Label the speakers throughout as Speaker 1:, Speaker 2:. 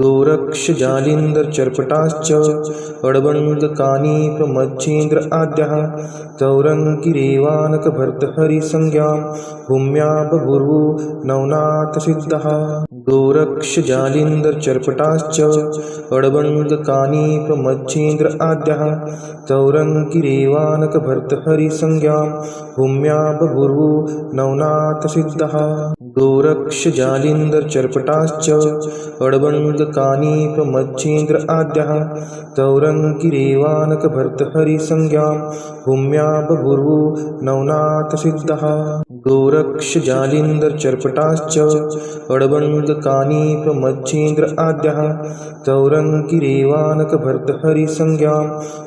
Speaker 1: गोरक्षजालिन्दर्चर्पटाश्च अडबङ्गकानि प्रमच्छेन्द्र आद्यः चौरङ्गिरेवानकभर्तहरिसंज्ञां भूम्या बभूवु नवनाथसिद्धः गोरक्षजालिन्दर्चर्पटाश्च अडबङ्गकानि प्रमच्छेन्द्र आद्यः चौरङ्गिरेवानकभर्तहरिसंज्ञां भूम्या बभूवु नवनाथसिद्धः गोरक्षजालिन्दर्चर्पटाश्च अडबङ्गकानि प्रमच्छेन्द्र आद्यः चौरङ्गिरेवानकभर्तहरिसंज्ञां भूम्या बभूवु नवनाथसिद्धः गोरक्षजालिन्दर्चर्पटाश्च अडबङ्गकानि प्रमच्छेन्द्र आद्यः चौरङ्गिरेवानकभर्तहरिसंज्ञां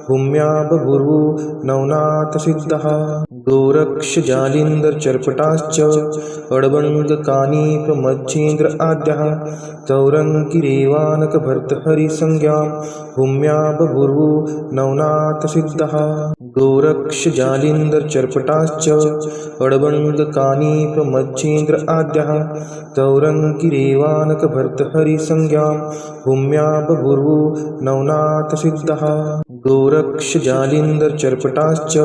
Speaker 1: भूम्या बभूवु नवनाथसिद्धः गोरक्षजालिन्दर्चर्पटाश्च अडबङ्गकानि प्रमच्छेन्द्र आद्यः चौरङ्गिरेवानकभर्तहरिसंज्ञां भूम्या बभूवु नवनाथसिद्धः गोरक्षजालिन्दर्चर्पटाश्च अडबङ्गकानि प्रमच्छेन्द्र आद्यः चौरङ्गिरेवानकभर्तहरिसंज्ञां भूम्या बभूवु नवनाथसिद्धः गोरक्षजालिन्दर्चर्पटाश्च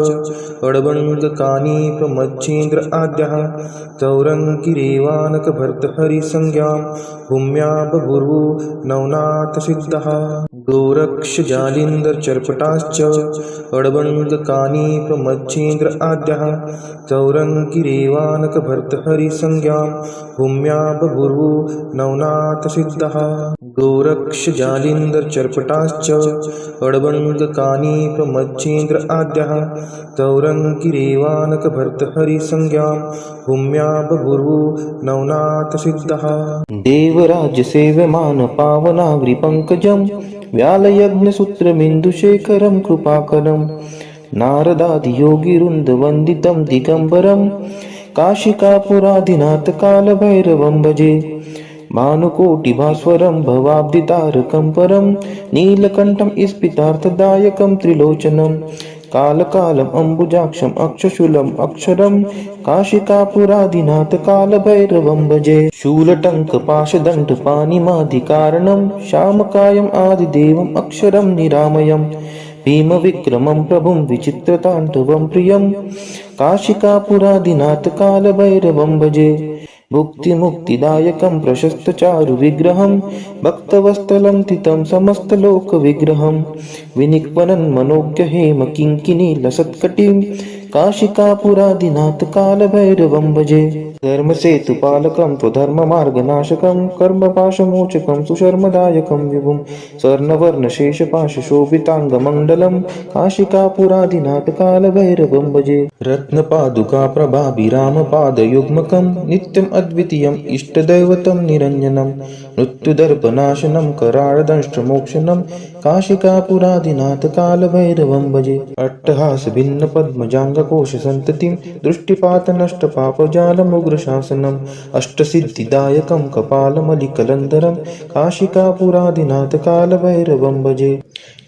Speaker 1: अडबङ्गकानि प्रमच्छेन्द्र आद्यः चौरङ्गिरेवानकभर्तहरिसंज्ञां भूम्या बभूवु नवनाथसिद्धः गोरक्षजालिन्दर्चर्पटाश्च अडबङ्गकानि प्रमच्छेन्द्र आद्यः चौरङ्गिरेवानकभर्तहरिसंज्ञां भूम्या बभूवु नवनाथसिद्धः गोरक्षजालिन्दर्चर्पटाश्च अडबङ्गकानि प्रमच्छेन्द्र आद्यः चौरङ्गिरेवानकभर्तहरिसंज्ञां भूम्या बभूवु नवनाथसिद्धः
Speaker 2: देवराजसेव्यमान पावनाग्रिपङ्कजं व्यालयज्ञसूत्रमिन्दुशेखरं कृपाकरं नारदादियोगिवृन्दवन्दितं दिगम्बरं काशिकापुरादिनाथकालभैरवं भजे भानुकोटिभास्वरं भवाब्दितारकं परं नीलकण्ठं स्फितार्थदायकं त्रिलोचनं कालकालम् अम्बुजाक्षम् अक्षशूलम् अक्षरं काशिकापुरादिनाथकालभैरवं भजे शूलटङ्कपाशदण्डपाणिमादिकारणं श्यामकायम् आदिदेवम् अक्षरं निरामयं भीमविक्रमं प्रभुं विचित्रताण्डवं प्रियं काशिकापुरादिनाथकालभैरवं भजे भुक्तिमुक्तिदायकं प्रशस्तचारुविग्रहं भक्तवत्सलं तितं समस्तलोकविग्रहं विनिक्वनं मनोज्ञहेमकिङ्किणीलसत्कटिं काशिकापुरादिनाथकालभैरवं भजे धर्मसेतुपालकं त्वधर्ममार्गनाशकं कर्मपाशमोचकं सुशर्मदायकं विभुं स्वर्णवर्णशेषपाशशोभिताङ्गमण्डलं काशिकापुरादिनाथकालभैरवं भजे रत्नपादुकाप्रभाभिरामपादयुग्मकं नित्यम् अद्वितीयम् इष्टदैवतं निरञ्जनं मृत्युदर्पनाशनं कराळदंष्ट्रमोक्षणं काशिकापुरादिनाथकालभैरवं भजे अट्टहासभिन्नपद्मजाङ्गकोशसन्ततिं दृष्टिपातनष्टपापजालमुग्रशासनम् अष्टसिद्धिदायकं कपालमलिकलन्धरं काशिकापुरादिनाथकालभैरवं भजे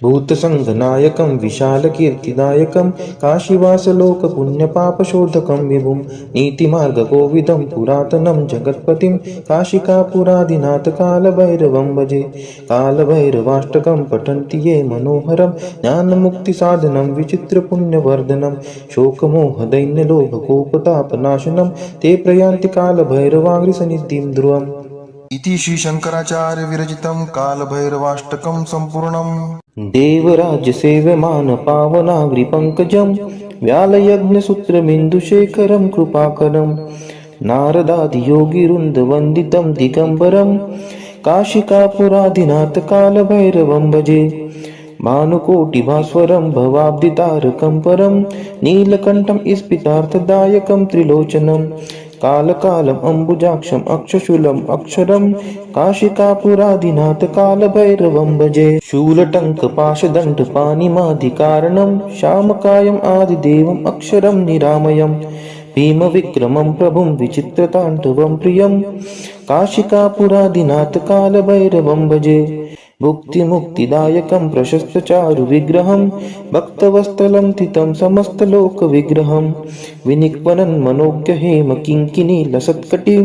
Speaker 2: भूतसङ्घनायकं विशालकीर्तिदायकं काशीवासलोकपुण्यपापशोधकं विभुं नीतिमार्गकोविदं पुरातनं जगत्पतिं काशिकापुरादिनाथकालभैरवं भजे कालभैरवाष्टकं पठन्ति ये मनोहरं ज्ञानमुक्तिसाधनं विचित्रपुण्यवर्धनं शोकमोहदैन्यलोभकोपतापनाशनं ते प्रयान्ति कालभैरवाग्रिसन्निधिं ध्रुवम्
Speaker 1: इति श्रीशङ्कराचार्य विरचितं कालभैरवाष्टकं सम्पूर्णम्
Speaker 2: देवराजसेव्यमान पावनाग्रिपङ्कजं व्यालयज्ञसूत्रमिन्दुशेखरं कृपाकरं नारदादियोगिवृन्दवन्दितं दिगम्बरं काशिकापुरादिनाथकालभैरवं भजे भानुकोटिभास्वरं भवाब्दितारकं परं नीलकण्ठं स्फितार्थदायकं त्रिलोचनं कालकालम् अम्बुजाक्षम् अक्षशूलम् अक्षरं काशिकापुरादिनाथकालभैरवं भजे शूलटङ्कपाशदण्डपाणिमादिकारणं श्यामकायम् आदिदेवम् अक्षरं निरामयं भीमविक्रमं प्रभुं विचित्रताण्डवं प्रियं काशिकापुरादिनाथकालभैरवं भजे भुक्तिमुक्तिदायकं प्रशस्तचारुविग्रहं भक्तवत्सलं तितं समस्तलोकविग्रहं विनिक्वनं मनोज्ञहेमकिङ्किणीलसत्कटिं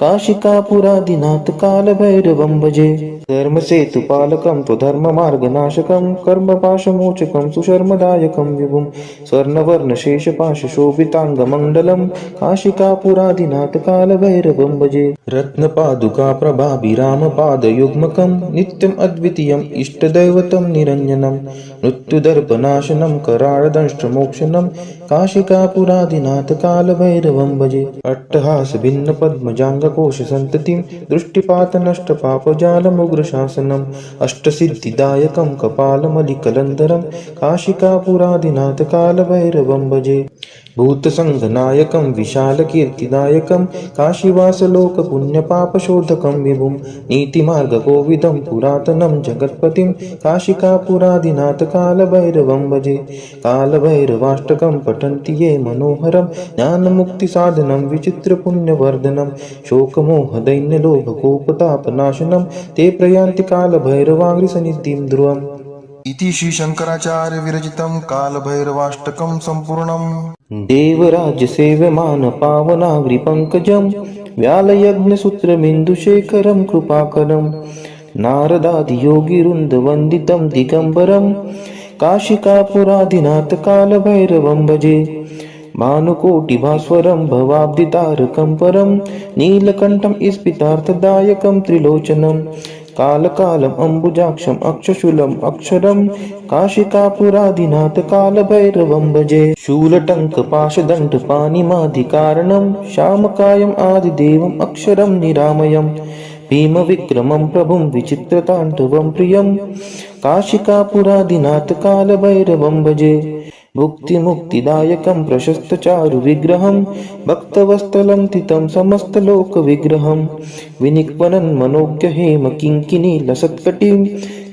Speaker 2: काशिकापुरादिनाथ कालभैरवं भजे धर्मसेतुपालकं त्वधर्ममार्गनाशकं कर्मपाशमोचकं सुशर्मदायकं विभुं स्वर्णवर्णशेषपाशशोभिताङ्गमण्डलं काशिकापुरादिनाथ कालभैरवं भजे रत्नपादुकाप्रभाभिरामपादयुग्मकं नित्यम् अद्वितीयम् इष्टदैवतं निरञ्जनं मृत्युदर्पनाशनं कराळदंष्ट्रमोक्षणं काशिकापुरादिनाथ कालभैरवं भजे अट्टहासभिन्नपद्मजाङ्गकोशसन्ततिं दृष्टिपातनष्टपापजालमुग्रशासनम् अष्टसिद्धिदायकं कपालमलिकलन्धरं काशिकापुरादिनाथ कालभैरवं भजे भूतसङ्घनायकं विशालकीर्तिदायकं काशीवासलोकपुण्यपापशोधकं विभुं नीतिमार्गकोविदं पुरातनं जगत्पतिं काशिकापुरादिनाथ कालभैरवं भजे कालभैरवाष्टकं पठन्ति ये मनोहरं ज्ञानमुक्तिसाधनं विचित्रपुण्यवर्धनं शोकमोहदैन्यलोभकोपतापनाशनं ते प्रयान्ति कालभैरवाङ्घ्रिसन्निधिं ध्रुवम्
Speaker 1: इति श्रीशङ्कराचार्य विरचितं कालभैरवाष्टकं सम्पूर्णम्
Speaker 2: देवराज्यसेव्यमान पावनाग्रिपङ्कजं व्यालयज्ञसूत्रमिन्दुशेखरं कृपाकरं नारदादियोगिवृन्दवन्दितं दिगम्बरं काशिकापुरादिनाथ कालभैरवं भजे भानुकोटिभास्वरं भवाब्धितारकं परं नीलकण्ठं स्फितार्थदायकं त्रिलोचनं कालकालम् अम्बुजाक्षम् अक्षशूलम् अक्षरं काशिकापुरादिनाथ कालभैरवं भजे शूलटङ्कपाशदण्डपाणिमाधिकारणं श्यामकायम् आदिदेवम् अक्षरं निरामयम् भीमविक्रमं प्रभुं विचित्रताण्डवं प्रियं काशिकापुरादिनाथ कालभैरवं भजे भुक्तिमुक्तिदायकं प्रशस्तचारुविग्रहं भक्तवत्सलं तितं समस्तलोकविग्रहं विनिक्वनन्मनोज्ञहेम किङ्किणीलसत्कटिं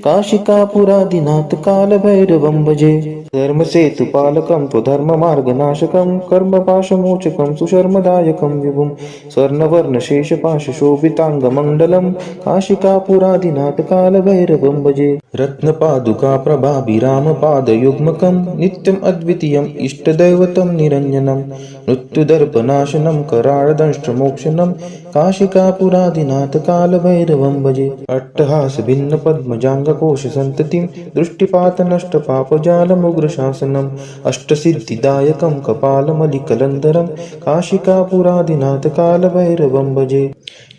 Speaker 2: काशिकापुरादिनाथ कालभैरवं भजे धर्मसेतुपालकं त्वधर्ममार्गनाशकं कर्मपाशमोचकं सुशर्मदायकं विभुं स्वर्णवर्णशेषपाशशोभिताङ्गमण्डलं काशिकापुरादिनाथ कालभैरवं भजे रत्नपादुकाप्रभाभिरामपादयुग्मकं नित्यम् अद्वितीयम् इष्टदैवतं निरञ्जनं मृत्युदर्पनाशनं कराळदंष्ट्रमोक्षणं काशिकापुरादिनाथ कालभैरवं भजे अट्टहासभिन्नपद्मजाङ्गकोशसन्ततिं दृष्टिपातनष्टपापजालमुग्रशासनम् अष्टसिद्धिदायकं कपालमलिकलन्धरं काशिकापुरादिनाथ कालभैरवं भजे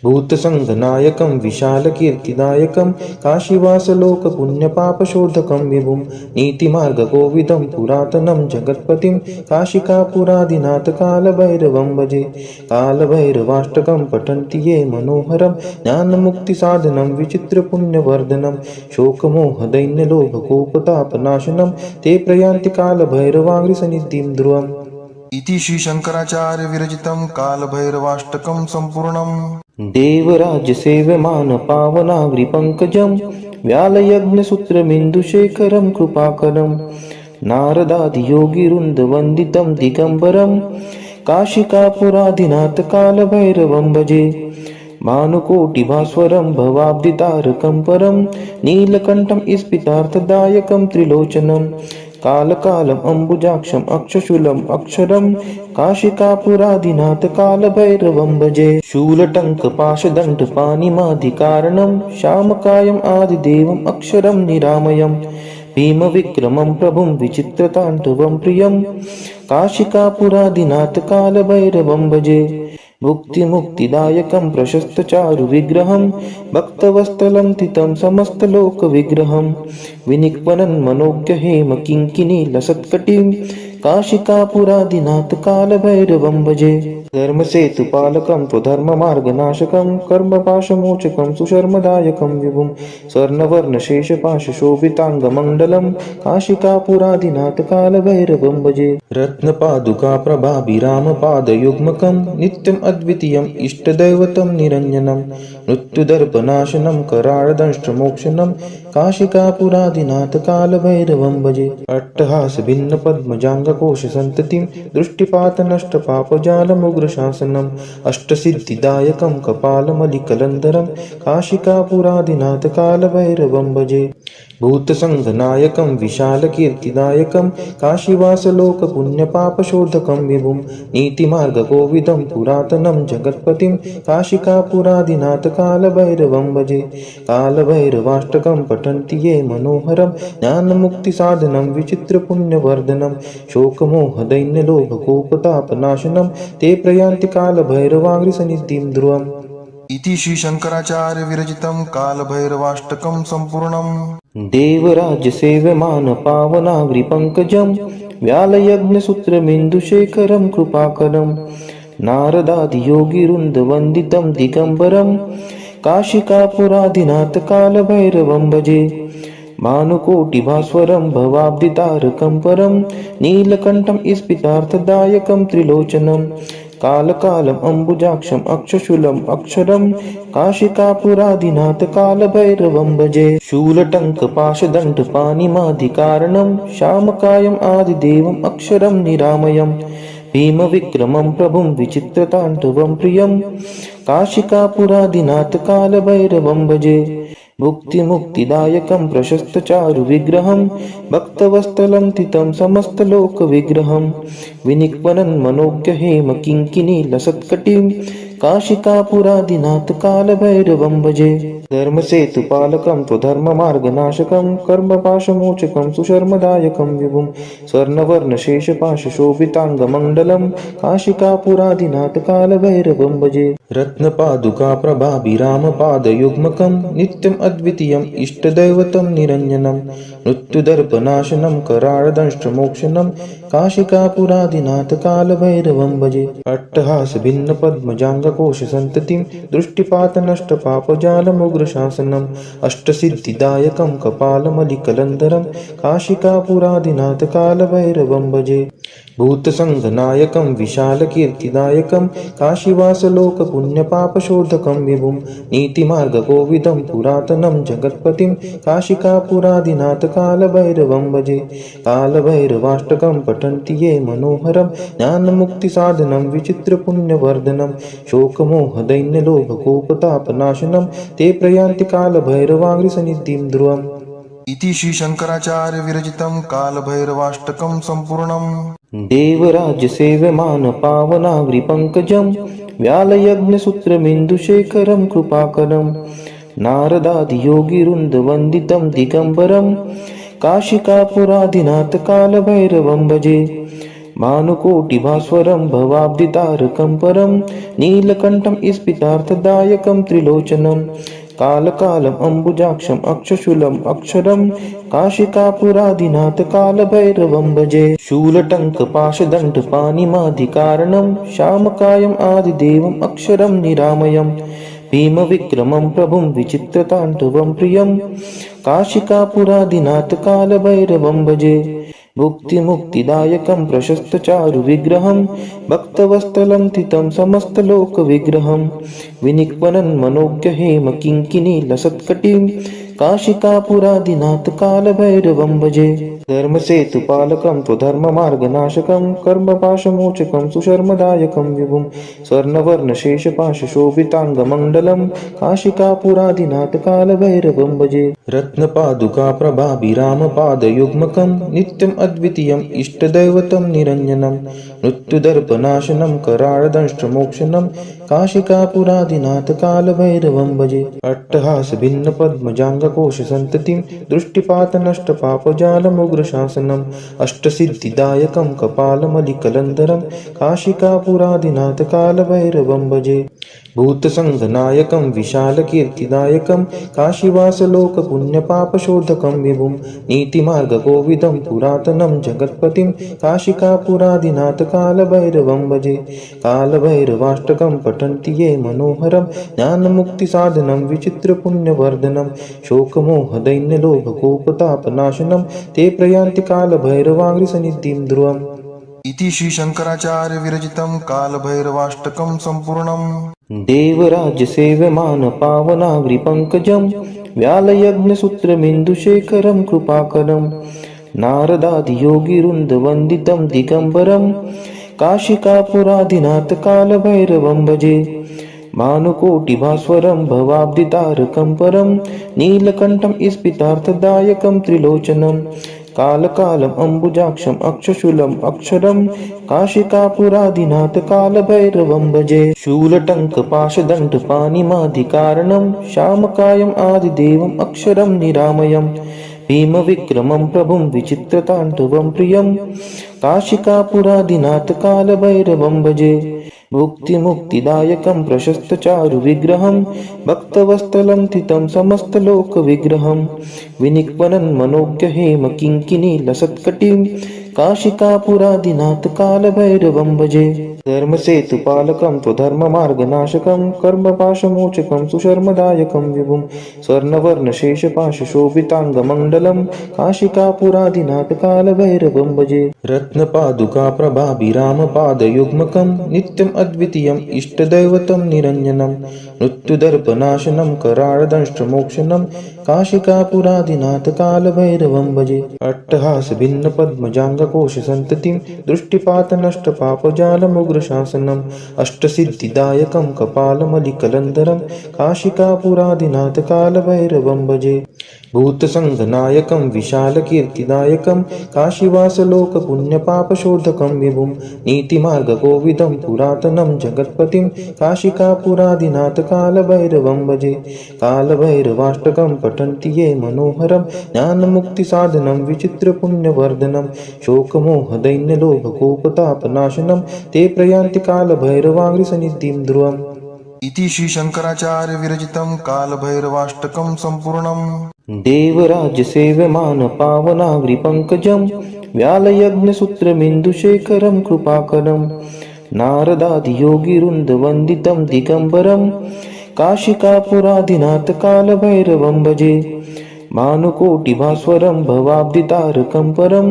Speaker 2: भूतसङ्घनायकं विशालकीर्तिदायकं काशीवासलोकपुण्यपापशोधकं विभुं नीतिमार्गकोविदं पुरातनं जगत्पतिं काशिकापुरादिनाथ कालभैरवं भजे कालभैरवाष्टकं पठन्ति ये मनोहरं ज्ञानमुक्तिसाधनं विचित्रपुण्यवर्धनं शोकमोहदैन्यलोभकोपतापनाशनं ते प्रयान्ति कालभैरवाङ्घ्रिसन्निधिं ध्रुवम्
Speaker 1: इति श्रीशङ्कराचार्य विरचितं कालभैरवाष्टकं सम्पूर्णम्
Speaker 2: देवराज्यसेव्यमान पावनाग्रिपङ्कजं व्यालयज्ञसूत्रमिन्दुशेखरं कृपाकरं नारदादियोगिवृन्दवन्दितं दिगम्बरं काशिकापुरादिनाथ कालभैरवं भजे भानुकोटिभास्वरं भवाब्धितारकं परं नीलकण्ठं स्फितार्थदायकं त्रिलोचनं कालकालम् अम्बुजाक्षम् अक्षशूलम् अक्षरं काशिकापुरादिनाथ कालभैरवं भजे शूलटङ्कपाशदण्डपाणिमाधिकारणं श्यामकायम् आदिदेवम् अक्षरं निरामयम् भीमविक्रमं प्रभुं विचित्रताण्डवं प्रियं काशिकापुरादिनाथ कालभैरवं भजे भुक्तिमुक्तिदायकं प्रशस्तचारुविग्रहं भक्तवत्सलं तितं समस्तलोकविग्रहं विनिक्वनन्मनोज्ञहेम किङ्किणीलसत्कटिं काशिकापुरादिनाथ कालभैरवं भजे धर्मसेतुपालकं त्वधर्ममार्गनाशकं कर्मपाशमोचकं सुशर्मदायकं विभुं स्वर्णवर्णशेषपाशशोभिताङ्गमण्डलं काशिकापुरादिनाथ कालभैरवं भजे रत्नपादुकाप्रभाभिरामपादयुग्मकं नित्यम् अद्वितीयम् इष्टदैवतं निरञ्जनं मृत्युदर्पनाशनं कराळदंष्ट्रमोक्षणं काशिकापुरादिनाथ कालभैरवं भजे अट्टहासभिन्नपद्मजाङ्गकोशसन्ततिं दृष्टिपातनष्टपापजालमुग्र कालभैरवम्बजे अष्टसिद्धिदायकं कपालमलिकलन्धरं काशिकापुरादिनाथ कालभैरवं भजे भूतसङ्घनायकं विशालकीर्तिदायकं काशीवासलोकपुण्यपापशोधकं विभुं नीतिमार्गकोविदं पुरातनं जगत्पतिं काशिकापुरादिनाथ कालभैरवं भजे कालभैरवाष्टकं पठन्ति ये मनोहरं ज्ञानमुक्तिसाधनं विचित्रपुण्यवर्धनं शोकमोहदैन्यलोभकोपतापनाशनं ते प्रयान्ति कालभैरवाङ्घ्रिसन्निधिं ध्रुवम्
Speaker 1: इति श्री शंकराचार्य विरचितं कालभैरवाष्टकं सम्पूर्णम्।
Speaker 2: देवराजसेव्यमान पावनाग्रिपङ्कजं व्यालयज्ञसूत्रमिन्दुशेखरं कृपाकरं नारदादियोगिवृन्दवन्दितं दिगम्बरं काशिकापुरादिनाथ कालभैरवं भजे भानुकोटिभास्वरं भवाब्दितारकं परं नीलकण्ठं स्फितार्थदायकं त्रिलोचनं कालकालम् अम्बुजाक्षम् अक्षशूलम् अक्षरं काशिकापुरादिनाथ कालभैरवं भजे शूलटङ्कपाशदण्डपाणिमादिकारणं श्यामकायम् आदिदेवम् अक्षरं निरामयं भीमविक्रमं प्रभुं विचित्रताण्डवं प्रियं काशिकापुरादिनाथ कालभैरवं भजे भुक्तिमुक्तिदायकं प्रशस्तचारुविग्रहं भक्तवत्सलं तितं समस्तलोकविग्रहं विनिक्वनं मनोज्ञहेम किङ्किणीलसत्कटिं काशिकापुरादिनाथ कालभैरवं भजे धर्मसेतुपालकं स्वधर्ममार्गनाशकं कर्मपाशमोचकं सुशर्मदायकं विभुं स्वर्णवर्णशेषपाशशोभिताङ्गमण्डलं काशिकापुरादिनाथ कालभैरवं भजे रत्नपादुकाप्रभाभिरामपादयुग्मकं नित्यम् अद्वितीयम् इष्टदैवतं निरञ्जनं मृत्युदर्पनाशनं कराळदंष्ट्रमोक्षणं काशिकापुरादिनाथ कालभैरवं भजे अट्टहासभिन्नपद्मजाङ्गकोशसन्ततिं दृष्टिपातनष्टपापजालमुग्रशासनम् अष्टसिद्धिदायकं कपालमलिकलन्धरं काशिकापुरादिनाथ कालभैरवं भजे भूतसङ्घनायकं विशालकीर्तिदायकं काशीवासलोकपुण्यपापशोधकं विभुं नीतिमार्गकोविदं पुरातनं जगत्पतिं काशिकापुरादिनाथ कालभैरवं भजे कालभैरवाष्टकं पठन्ति ये मनोहरं ज्ञानमुक्तिसाधनं विचित्रपुण्यवर्धनं शोकमोहदैन्यलोभकोपतापनाशनं ते प्रयान्ति कालभैरवाङ्घ्रिसन्निधिं ध्रुवम्
Speaker 1: इति श्री शंकराचार्य विरचितं कालभैरवाष्टकं सम्पूर्णम्।
Speaker 2: देवराजसेव्यमान पावनाग्रिपङ्कजं व्यालयज्ञसूत्रमिन्दुशेखरं कृपाकरं नारदादियोगिवृन्दवन्दितं दिगम्बरं काशिकापुरादिनाथ कालभैरवं भजे भानुकोटिभास्वरं भवाब्दितारकं परं नीलकण्ठं स्फितार्थदायकं त्रिलोचनं कालकालम् अम्बुजाक्षम् अक्षशूलम् अक्षरं काशिकापुरादिनाथ कालभैरवं भजे शूलटङ्कपाशदण्डपाणिमादिकारणं श्यामकायम् आदिदेवम् अक्षरं निरामयं भीमविक्रमं प्रभुं विचित्रताण्डवं प्रियं काशिकापुरादिनाथ कालभैरवं भजे भुक्तिमुक्तिदायकं प्रशस्तचारुविग्रहं भक्तवत्सलं तितं समस्तलोकविग्रहं विनिक्वनं मनोज्ञहेम किङ्किणीलसत्कटिं काशिकापुरादिनाथ कालभैरवं भजे धर्मसेतुपालकं स्वधर्ममार्गनाशकं कर्मपाशमोचकं सुशर्मदायकं विभुं स्वर्णवर्णशेषपाशशोभिताङ्गमण्डलं काशिकापुरादिनाथ कालभैरवं भजे रत्नपादुकाप्रभाभिरामपादयुग्मकं नित्यम् अद्वितीयम् इष्टदैवतं निरञ्जनं मृत्युदर्पनाशनं कराळदंष्ट्रमोक्षणं काशिकापुरादिनाथ कालभैरवं भजे अट्टहासभिन्नपद्मजाङ्गकोशसन्ततिं दृष्टिपातनष्टपापजालमुग्रशासनम् अष्टसिद्धिदायकं कपालमलिकलन्धरं काशिकापुरादिनाथ कालभैरवं भजे भूतसङ्घनायकं विशालकीर्तिदायकं काशीवासलोकपुण्यपापशोधकं विभुं नीतिमार्गकोविदं पुरातनं जगत्पतिं काशिकापुरादिनाथ कालभैरवं भजे कालभैरवाष्टकं पठन्ति ये मनोहरं ज्ञानमुक्तिसाधनं विचित्रपुण्यवर्धनं शोकमोहदैन्यलोभकोपतापनाशनं ते प्रयान्ति कालभैरवाङ्घ्रिसन्निधिं ध्रुवम्
Speaker 1: इति श्री शंकराचार्य विरचितं कालभैरवाष्टकं सम्पूर्णम्।
Speaker 2: देवराजसेव्यमान पावनाग्रिपङ्कजं व्यालयज्ञसूत्रमिन्दुशेखरं कृपाकरं नारदादियोगिवृन्दवन्दितं दिगम्बरं काशिकापुरादिनाथ कालभैरवं भजे भानुकोटिभास्वरं भवाब्दितारकं परं नीलकण्ठं स्फितार्थदायकं त्रिलोचनं कालकालम् अम्बुजाक्षम् अक्षशूलम् अक्षरं काशिकापुरादिनाथ कालभैरवं भजे शूलटङ्कपाशदण्डपाणिमादिकारणं श्यामकायम् आदिदेवम् अक्षरं निरामयम् भीमविक्रमं प्रभुं विचित्रताण्डवं प्रियं काशिकापुरादिनाथ कालभैरवं भजे मुक्तिमुक्तिदायकं प्रशस्तचारुविग्रहं भक्तवत्सलं स्थितं समस्तलोकविग्रहं विनिक्वनं मनोज्ञहेम किङ्किणीलसत्कटिं काशिकापुरादिनाथ कालभैरवं भजे धर्मसेतुपालकं त्वधर्ममार्गनाशकं कर्मपाशमोचकं सुशर्मदायकं विभुं स्वर्णवर्णशेषपाशशोभिताङ्गमण्डलं काशिकापुरादिनाथ कालभैरवं भजे रत्नपादुकाप्रभाभिरामपादयुग्मकं नित्यम् अद्वितीयम् इष्टदैवतं निरञ्जनं मृत्युदर्पनाशनं कराळदंष्ट्रमोक्षणं काशिकापुरादिनाथ कालभैरवं भजे अट्टहासभिन्नपद्मजाङ्गकोशसन्ततिं दृष्टिपातनष्टपापजालमुग्रशासनम् अष्टसिद्धिदायकं कपालमलिकलन्धरं काशिकापुरादिनाथ कालभैरवं भजे भूतसङ्घनायकं विशालकीर्तिदायकं काशीवासलोकपुण्यपापशोधकं विभुं नीतिमार्गकोविदं पुरातनं जगत्पतिं काशिकापुरादिनाथ कालभैरवं भजे कालभैरवाष्टकं पठन्ति ये मनोहरं ज्ञानमुक्तिसाधनं विचित्रपुण्यवर्धनं शोकमोहदैन्यलोभकोपतापनाशनं ते प्रयान्ति कालभैरवाङ्घ्रिसन्निधिं ध्रुवम्
Speaker 1: इति श्रीशङ्कराचार्य विरचितं कालभैरवाष्टकं सम्पूर्णम्
Speaker 2: देवराजसेव्यमान पावनाग्रिपङ्कजं व्यालयज्ञसूत्रमिन्दुशेखरं कृपाकरं नारदादियोगिवृन्दवन्दितं दिगम्बरं काशिकापुरादिनाथ कालभैरवं भजे भानुकोटिभास्वरं भवाब्दितारकं परं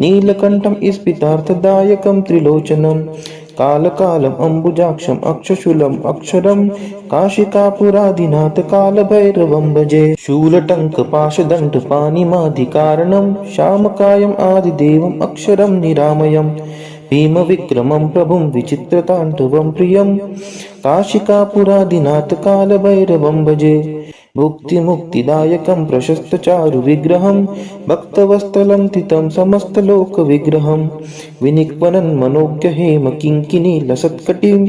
Speaker 2: नीलकण्ठं स्फितार्थदायकं त्रिलोचनं कालकालम् अम्बुजाक्षम् अक्षशूलम् अक्षरं काशिकापुरादिनाथ कालभैरवं भजे शूलटङ्कपाशदण्डपाणिमादिकारणं श्यामकायम् आदिदेवम् अक्षरं निरामयम् भीमविक्रमं प्रभुं विचित्रताण्डवं प्रियं काशिकापुरादिनाथ कालभैरवं भजे मुक्तिमुक्तिदायकं प्रशस्तचारुविग्रहं भक्तवत्सलं स्थितं समस्तलोकविग्रहं विनिक्वनं मनोज्ञहेम किङ्किणीलसत्कटिं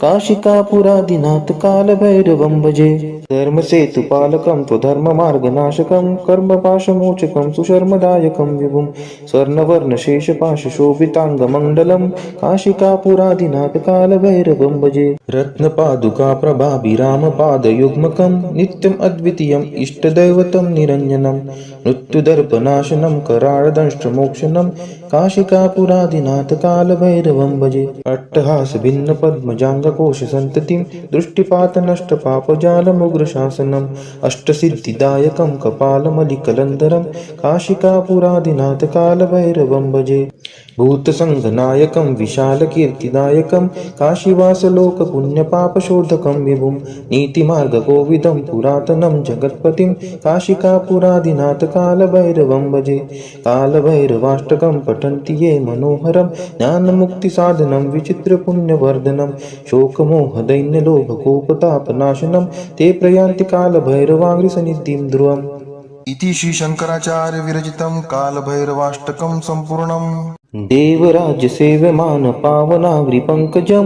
Speaker 2: काशिकापुरादिनाथ कालभैरवं भजे धर्मसेतुपालकं त्वधर्ममार्गनाशकं कर्मपाशमोचकं सुशर्मदायकं विभुं स्वर्णवर्णशेषपाशशोभिताङ्गमण्डलं काशिकापुरादिनाथ कालभैरवं भजे रत्नपादुकाप्रभाभिरामपादयुग्मकं नित्यम् अद्वितीयम् इष्टदैवतं निरञ्जनं मृत्युदर्पनाशनं कराळदंष्ट्रमोक्षणं काशिकापुरादिनाथ कालभैरवं भजे अट्टहासभिन्नपद्मजाङ्गकोशसन्ततिं दृष्टिपातनष्टपापजालमुग्रशासनम् अष्टसिद्धिदायकं कपालमलिकलन्धरं काशिकापुरादिनाथ कालभैरवं भजे भूतसङ्घनायकं विशालकीर्तिदायकं काशीवासलोकपुण्यपापशोधकं विभुं नीतिमार्गकोविदं पुरातनं जगत्पतिं काशिकापुरादिनाथ कालभैरवं भजे कालभैरवाष्टकं पठन्ति ये मनोहरं ज्ञानमुक्तिसाधनं विचित्रपुण्यवर्धनं शोकमोहदैन्यलोभकोपतापनाशनं ते प्रयान्ति कालभैरवाङ्घ्रिसन्निधिं ध्रुवम्
Speaker 1: इति श्रीशङ्कराचार्य विरचितं कालभैरवाष्टकं सम्पूर्णम्
Speaker 2: देवराजसेव्यमान पावनाग्रिपङ्कजं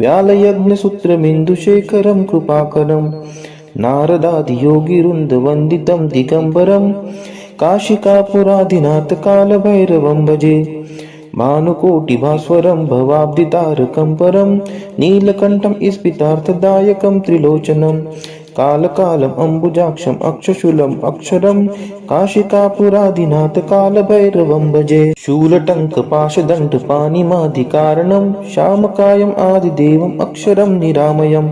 Speaker 2: व्यालयज्ञसूत्रमिन्दुशेखरं कृपाकरं नारदादियोगिवृन्दवन्दितं दिगम्बरं काशिकापुरादिनाथ कालभैरवं भजे भानुकोटिभास्वरं भवाब्दितारकं परं नीलकण्ठं स्फितार्थदायकं त्रिलोचनं कालकालम् अम्बुजाक्षम् अक्षशूलम् अक्षरं काशिकापुरादिनाथ कालभैरवं भजे शूलटङ्कपाशदण्डपाणिमादिकारणं श्यामकायम् आदिदेवम् अक्षरं निरामयम्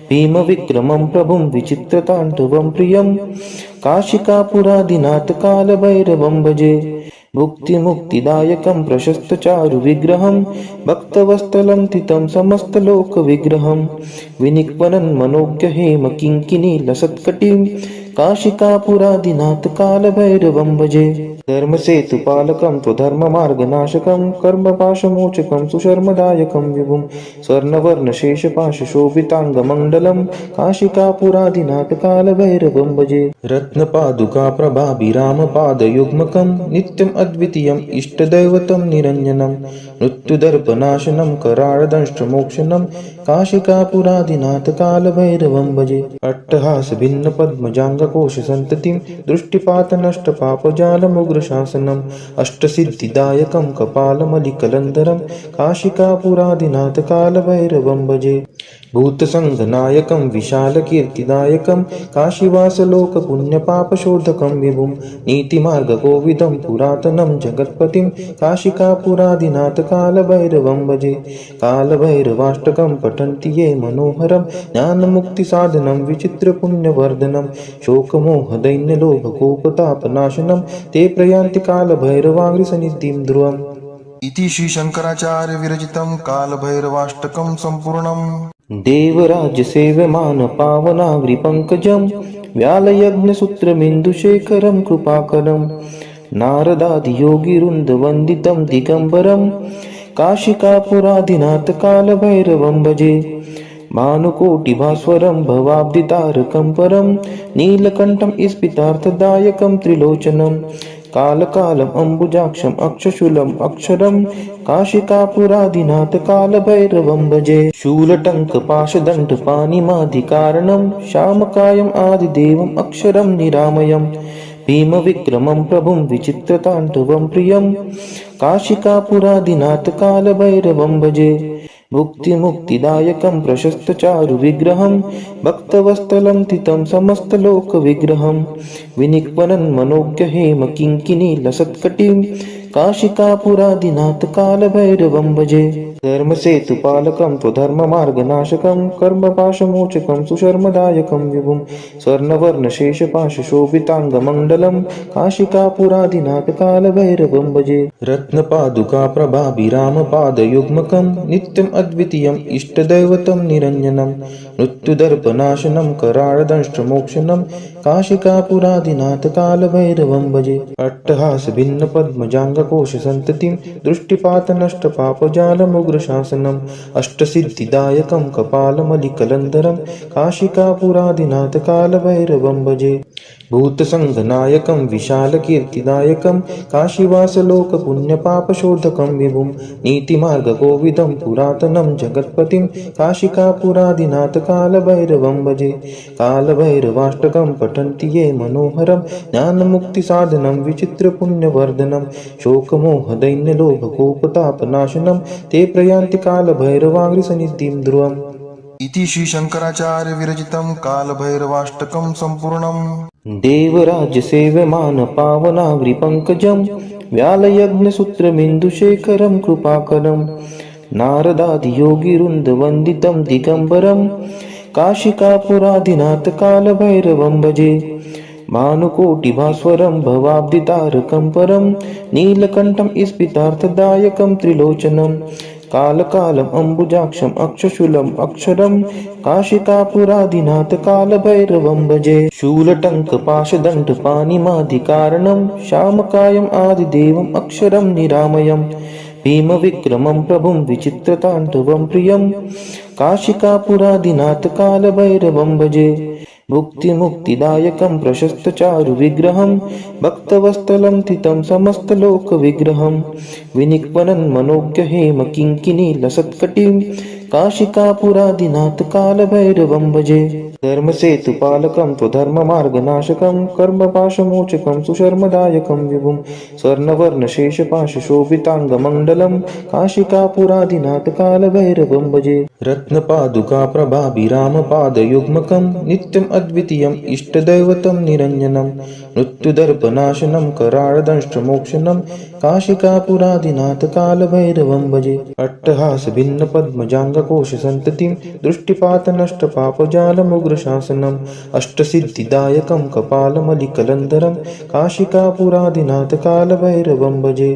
Speaker 2: भीमविक्रमं प्रभुं विचित्रताण्डवं प्रियं काशिकापुरादिनाथ कालभैरवं भजे मुक्तिमुक्तिदायकं प्रशस्तचारुविग्रहं भक्तवत्सलं स्थितं समस्तलोकविग्रहं विनिक्वनं मनोज्ञहेम किङ्किणीलसत्कटिं काशिकापुरादिनाथ कालभैरवं भजे धर्मसेतुपालकं त्वधर्ममार्गनाशकं कर्मपाशमोचकं सुशर्मदायकं विभुं स्वर्णवर्णशेषपाशशोभिताङ्गमण्डलं काशिकापुरादिनाथ कालभैरवं भजे रत्नपादुकाप्रभाभिरामपादयुग्मकं नित्यम् अद्वितीयम् इष्टदैवतं निरञ्जनं मृत्युदर्पनाशनं कराळदंष्ट्रमोक्षणं काशिकापुरादिनाथ कालभैरवं भजे अट्टहासभिन्नपद्मजाङ्गकोशसन्ततिं दृष्टिपातनष्टपापजालमुग्रशासनम् अष्टसिद्धिदायकं कपालमलिकलन्धरं काशिकापुरादिनाथ कालभैरवं भजे भूतसङ्घनायकं विशालकीर्तिदायकं काशीवासलोकपुण्यपापशोधकं विभुं नीतिमार्गकोविदं पुरातनं जगत्पतिं काशिकापुरादिनाथ कालभैरवं भजे कालभैरवाष्टकं पठन्ति ये मनोहरं ज्ञानमुक्तिसाधनं विचित्रपुण्यवर्धनं शोकमोहदैन्यलोभकोपतापनाशनं ते प्रयान्ति कालभैरवाग्रिसन्निधिं ध्रुवम्
Speaker 1: इति श्रीशङ्कराचार्य विरचितं कालभैरवाष्टकं सम्पूर्णम्
Speaker 2: देवराज्यसेव्यमान पावनाग्रिपङ्कजं व्यालयज्ञसूत्रमिन्दुशेखरं कृपाकरं नारदादियोगिवृन्दवन्दितं दिगम्बरं काशिकापुरादिनाथ कालभैरवं भजे भानुकोटिभास्वरं भवाब्दितारकं परं नीलकण्ठं स्फितार्थदायकं त्रिलोचनं कालकालम् अम्बुजाक्षम् अक्षशूलम् अक्षरं काशिकापुरादिनाथ कालभैरवं भजे शूलटङ्कपाशदण्डपाणिमादिकारणं श्यामकायम् आदिदेवम् अक्षरं निरामयं भीमविक्रमं प्रभुं विचित्रताण्डवं प्रियं काशिकापुरादिनाथ कालभैरवं भजे मुक्तिदायकं प्रशस्तचारुविग्रहं भक्तवत्सलं तितं समस्तलोकविग्रहं विनिक्वनं मनोज्ञहेम किङ्किणीलसत्कटिं काशिकापुरादिनाथ कालभैरवं भजे धर्मसेतुपालकं त्वधर्ममार्गनाशकं कर्मपाशमोचकं सुशर्मदायकं विभुं स्वर्णवर्णशेषपाशशोभिताङ्गमण्डलं काशिकापुरादिनाथ कालभैरवं भजे रत्नपादुकाप्रभाभिरामपादयुग्मकं नित्यम् अद्वितीयम् इष्टदैवतं निरञ्जनं मृत्युदर्पनाशनं कराळदंष्ट्रमोक्षणं काशिकापुरादिनाथ कालभैरवं भजे अट्टहासभिन्नपद्मजाङ्गकोशसन्ततिं दृष्टिपातनष्टपापजालमुग्रशासनम् अष्टसिद्धिदायकं कपालमलिकलन्धरं काशिकापुरादिनाथ कालभैरवं भजे भूतसङ्घनायकं विशालकीर्तिदायकं काशीवासलोकपुण्यपापशोधकं विभुं नीतिमार्गकोविदं पुरातनं जगत्पतिं काशिकापुरादिनाथ कालभैरवं भजे कालभैरवाष्टकं पठन्ति ये मनोहरं ज्ञानमुक्तिसाधनं विचित्रपुण्यवर्धनं शोकमोहदैन्यलोभकोपतापनाशनं ते प्रयान्ति कालभैरवाग्रिसन्निधिं ध्रुवम्
Speaker 1: इति श्रीशङ्कराचार्य विरचितं कालभैरवाष्टकं सम्पूर्णम्
Speaker 2: देवराज्यसेव्यमान पावनाग्रिपङ्कजं व्यालयज्ञसूत्रमिन्दुशेखरं कृपाकरं नारदादियोगिवृन्दवन्दितं दिगम्बरं काशिकापुरादिनाथ कालभैरवं भजे भानुकोटिभास्वरं भवाब्दितारकं परं नीलकण्ठं स्फितार्थदायकं त्रिलोचनं कालकालम् अम्बुजाक्षम् अक्षशूलम् अक्षरं काशिकापुरादिनाथ कालभैरवं भजे शूलटङ्कपाशदण्डपाणिमादिकारणं श्यामकायम् आदिदेवम् अक्षरं निरामयं भीमविक्रमं प्रभुं विचित्रताण्डवं प्रियं काशिकापुरादिनाथ कालभैरवं भजे मुक्तिदायकं प्रशस्तचारुविग्रहं भक्तवत्सलं तितं समस्तलोकविग्रहं विनिक्वनं मनोज्ञहेम किङ्किणीलसत्कटिं काशिकापुरादिनाथ कालभैरवं भजे धर्मसेतुपालकं त्वधर्ममार्गनाशकं कर्मपाशमोचकं सुशर्मदायकं विभुं स्वर्णवर्णशेषपाशशोभिताङ्गमण्डलं काशिकापुरादिनाथ कालभैरवं भजे रत्नपादुकाप्रभाभिरामपादयुग्मकं नित्यम् अद्वितीयम् इष्टदैवतं निरञ्जनं मृत्युदर्पनाशनं कराळदंष्ट्रमोक्षणं काशिकापुरादिनाथ कालभैरवं भजे अट्टहासभिन्नपद्मजाङ्गकोशसन्ततिं दृष्टिपातनष्टपापजालमुग्रशासनम् अष्टसिद्धिदायकं कपालमलिकलन्धरं काशिकापुरादिनाथ कालभैरवं भजे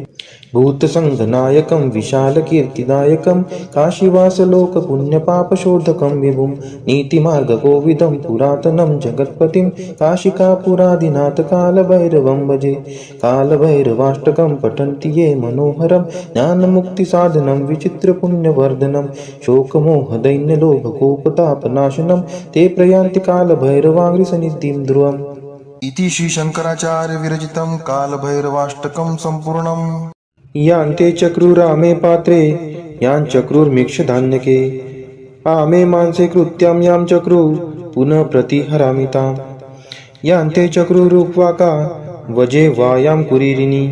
Speaker 2: भूतसङ्गनायकं विशालकीर्तिदायकं काशीवासलोकपुण्यपापशोधकं विभुं नीतिमार्गकोविदं पुरातनं जगत्पतिं काशिकापुरादिनाथ कालभैरवं भजे। कालभैरवाष्टकं पठन्ति ये मनोहरं ज्ञानमुक्तिसाधनं विचित्रपुण्यवर्धनं शोकमोहदैन्यलोभकोपतापनाशनं ते प्रयान्ति कालभैरवाङ्घ्रिसन्निधिं ध्रुवम्।
Speaker 1: इति श्रीशङ्कराचार्य विरचितं कालभैरवाष्टकं सम्पूर्णम्।
Speaker 2: यान्ते चक्रुरामे पात्रे यां चक्रुर्मिक्षधान्यके आमे मांसे कृत्यां यां चक्रू पुनः प्रतिहरामि ताम्। यान्ते चक्रुरुक्वाका वजे वायां कुरीरिणी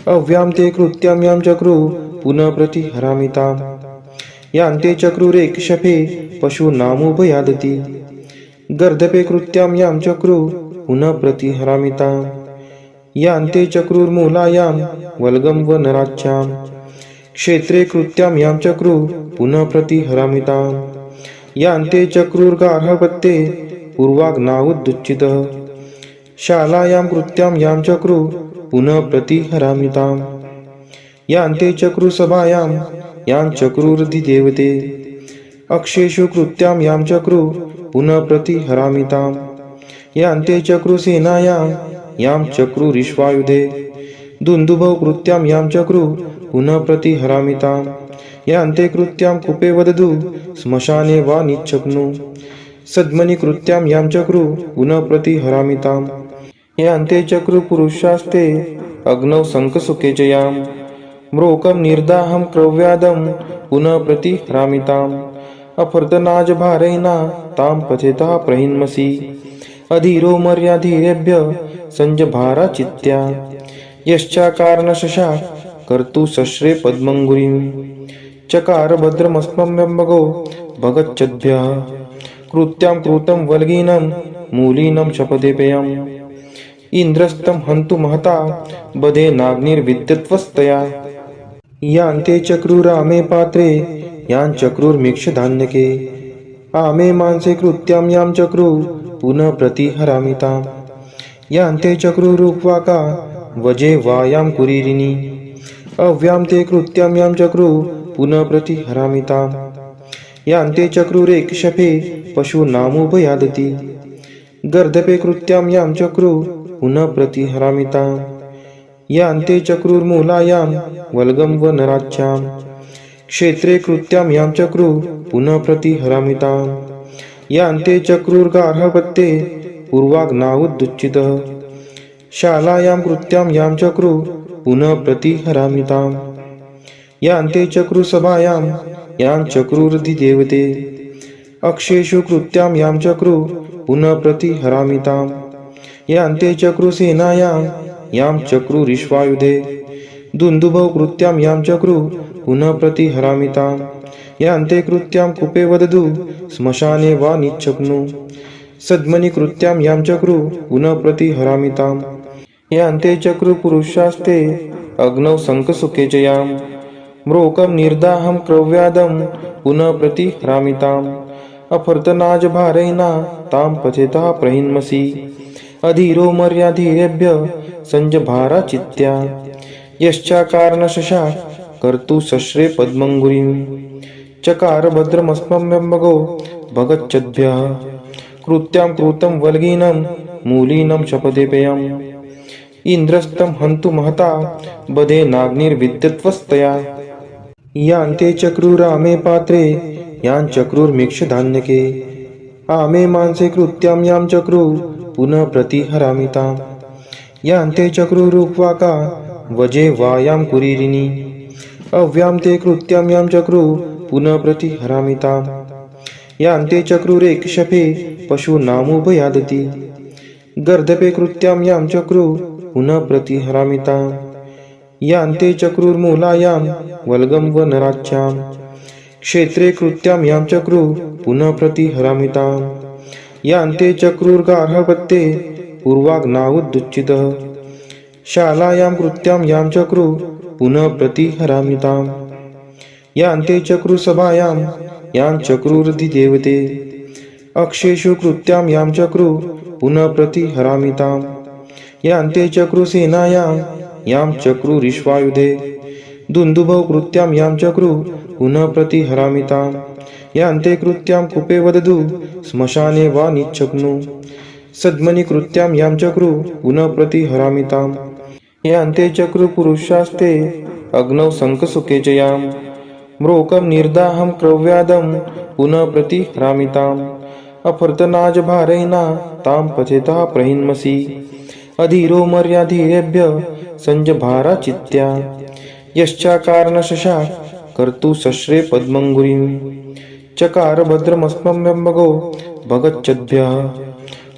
Speaker 2: अव्यां ते कृत्यां यां चक्रू पुनः प्रतिहरामि ताम्। यान्ते चक्रुरेक्षपे पशूनामुभयादति गर्दपे कृत्यां यां चक्रू पुनः प्रतिहरामि ताम्। यान्ते चक्रुर्मूलायां वल्गं वनराच्यां क्षेत्रे कृत्यां यां चक्रू पुनः प्रतिहरामि ताम्। यान्ते चक्रुर्गार्हपत्ये पूर्वाग्नावुदुच्चितः शालायां कृत्यां यां चक्रू पुनः प्रतिहरामि ताम्। यान्ते चक्रुसभायां यां चक्रुरधिदेवते अक्षेषु कृत्यां यां चक्रू पुनः प्रतिहरामि ताम्। यान्ते चक्रुसेनायां यां चक्रुरिश्वायुधे दुन्दुभौ कृत्यां यां चक्रू पुनः प्रतिहरामि ताम्। यान्ते कृत्यां कूपे वदतु श्मशाने वा निच्छग्नु सद्मनि कृत्यां यां चक्रू पुनः प्रतिहरामि ताम्। यान्ते चक्रुपुरुषास्ते अग्नौ शङ्खसुखे च यां म्रोकं निर्दाहं क्रव्यादं पुनः प्रतिहरामि ताम्। अफर्तनाजभारैना तां पथेतः प्रहिन्मसि अधीरो मर्याधीरेभ्य संजभारा चित्त्या यश्चाकारणशशा कर्तु सश्रे पद्मङ्गुरीं चकार भद्रमस्मम्यम्बगो भगच्छद्भ्यः कृत्यां कृतं वल्गीनं मूलीनं शपथेपेयम् इन्द्रस्तं हन्तु महता बधेनाग्निर्विद्युत्वस्तया। यान्ते चक्रुरामे पात्रे यां चक्रुर्मिक्षधान्यके आमे मांसे कृत्यां यां चक्रू पुनः प्रतिहरामि ताम्। यान्ते चक्रुरुक्वाका वजे वायां कुरीरिणी अव्यां ते कृत्यां यां चक्रू पुनः प्रतिहरामि ताम्। यान्ते चक्रुरेक्षपे पशूनामुभयादति गर्दपे कृत्यां यां चक्रू पुनः प्रतिहरामि ताम्। यान्ते चक्रुर्मूलायां वल्गं वनराच्यां क्षेत्रे कृत्यां यां चक्रू पुनः प्रतिहरामि ताम्। यान्ते चक्रुर्गार्हपत्ये पूर्वाग्नावुदुच्चितः शालायां कृत्यां यां चक्रू पुनः प्रतिहरामि ताम्। यान्ते चक्रुसभायां यां चक्रुरधिदेवते अक्षेषु कृत्यां यां चक्रू पुनः प्रतिहरामि ताम्। यान्ते चक्रुसेनायां यां चक्रुरिश्वायुधे दुन्दुभौ कृत्यां यां चक्रू पुनः प्रतिहरामि ताम्। यान्ते कृत्यां कूपे वदतु श्मशाने वा निच्छग्नु सद्मनि कृत्यां यां चक्रू पुनः प्रतिहरामि ताम्। यान्ते चक्रुपुरुषास्ते अग्नौ शङ्खसुखे च यां म्रोकं निर्दाहं क्रव्यादं पुनः प्रतिहरामि ताम्। अफर्तनाजभारैना तां पथेतः प्रहिन्मसि अधीरो मर्याधीरेभ्य संजभारा चित्त्या यश्चाकारणशशा कर्तु सश्रे पद्मङ्गुरीं चकार भद्रमस्मम्यम्बगो भगच्छद्भ्यः कृत्यां कृतं वल्गीनं मूलीनं शपथेपेयम् इन्द्रस्तं हन्तु महता बधेनाग्निर्विद्युत्वस्तया। यान्ते चक्रुरामे पात्रे यां चक्रुर्मिक्षधान्यके आमे मांसे कृत्यां यां चक्रू पुनः प्रतिहरामि ताम्। यान्ते चक्रुरुक्वाका वजे वायां कुरीरिणी अव्यां ते कृत्यां यां चक्रू पुनः प्रतिहरामि ताम्। यान्ते चक्रुरेक्षपे पशूनामुभयादति गर्दपे कृत्यां यां चक्रू पुनः प्रतिहरामि ताम्। यान्ते चक्रुर्मूलायां वल्गं वनराच्यां क्षेत्रे कृत्यां यां चक्रू पुनः प्रतिहरामि ताम्। यान्ते चक्रुर्गार्हपत्ये पूर्वाग्नावुदुच्चितः शालायां कृत्यां यां चक्रू पुनः प्रतिहरामि ताम्। यान्ते चक्रुसभायां यां चक्रुरधिदेवते अक्षेषु कृत्यां यां चक्रू पुनः प्रतिहरामि ताम्। यान्ते चक्रुसेनायां यां चक्रुरिश्वायुधे दुन्दुभौ कृत्यां यां चक्रु पुनः प्रतिहरामिताम् यान्ते कृत्यां कूपे वदतु श्मशाने वा निच्छग्नु सद्मनि कृत्यां यां चक्रु पुनः प्रतिहरामिताम् यान्ते चक्रु पुरुषास्ते अग्नौ शङ्खसुखे च यां म्रोकं निर्दाहं क्रव्यादं पुनः प्रतिहरामिताम् अफर्तनाजभारेणा तां पचेतः प्रहिन्मसि अधीरो मर्याधीरेभ्य संजभारा चित्त्या यश्चाकारणशशा कर्तु सश्रे पद्मङ्गुरीं चकार भद्रमस्मभ्यम्बगो भगच्छद्भ्यः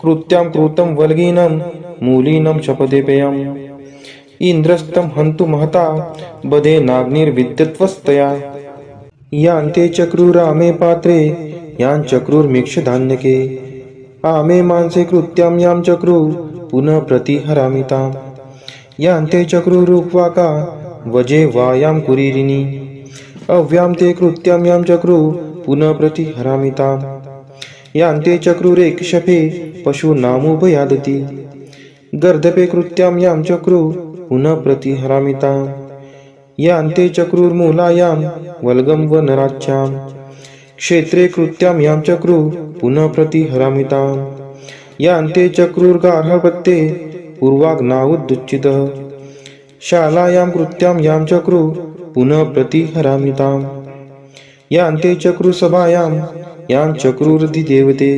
Speaker 2: कृत्यां कृतं वल्गीनं मूलीनं शपथेपेयम् इन्द्रस्तं हन्तु महता बधेनाग्निर्विद्यत्वस्तया यान्ते चक्रुरामे पात्रे यां चक्रुर्मीक्षधान्यके आमे मांसे कृत्यां यां चक्रु पुनः प्रतिहरामिताम् यान्ते चक्रुरुक्वाका वजे वायां कुरीरिणी अव्यां ते कृत्यां यां चक्रु पुनः प्रतिहरामिताम् यान्ते चक्रुरेकशफे पशूनामुभयादति गर्दपे कृत्यां यां चक्रु पुनः प्रतिहरामिताम् यान्ते चक्रुर्मूलायां वल्गं वनराच्यां क्षेत्रे कृत्यां यां चक्रु पुनः प्रतिहरामिताम् यान्ते चक्रुर्गार्हपत्ये पूर्वाग्नावुदुच्चितः शालायां कृत्यां यां चक्रु पुनः प्रतिहरामिताम् यान्ते चक्रुसभायां यां चक्रुरधिदेवते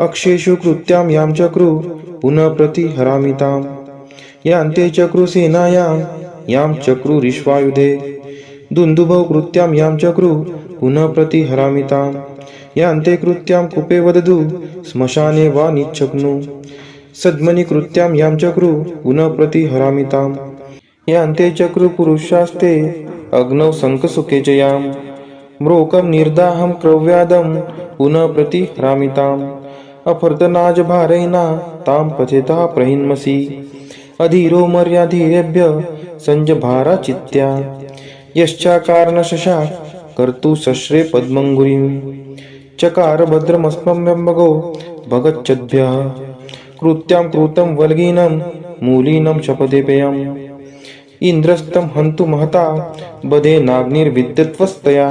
Speaker 2: अक्षेषु कृत्यां यां चक्रु पुनः प्रतिहरामिताम् यान्ते चक्रुसेनायां यां चक्रुरिश्वायुधे दुन्दुभौ कृत्यां यां चक्रु पुनः प्रतिहरामिताम् यान्ते कृत्यां कूपे वदतु श्मशाने वा निच्छग्नु सद्मनि कृत्यां यां चक्रु पुनः प्रतिहरामिताम् यान्ते चक्रु पुरुषास्ते अग्नौ शङ्खसुखे च यां म्रोकं निर्दाहं क्रव्यादं पुनः प्रतिहरामिताम् अफर्तनाजभारेणा तां पचेतः प्रहिन्मसि अधीरो मर्याधीरेभ्य संजभारा चित्त्या यश्चाकारणशशा कर्तु सश्रे पद्मङ्गुरीं चकार भद्रमस्मभ्यम्बगो भगच्छद्भ्यः कृत्यां कृतं वल्गीनं मूलीनं शपथेपेयम् इन्द्रस्तं हन्तु महता बधेनाग्निर्विद्यत्वस्तया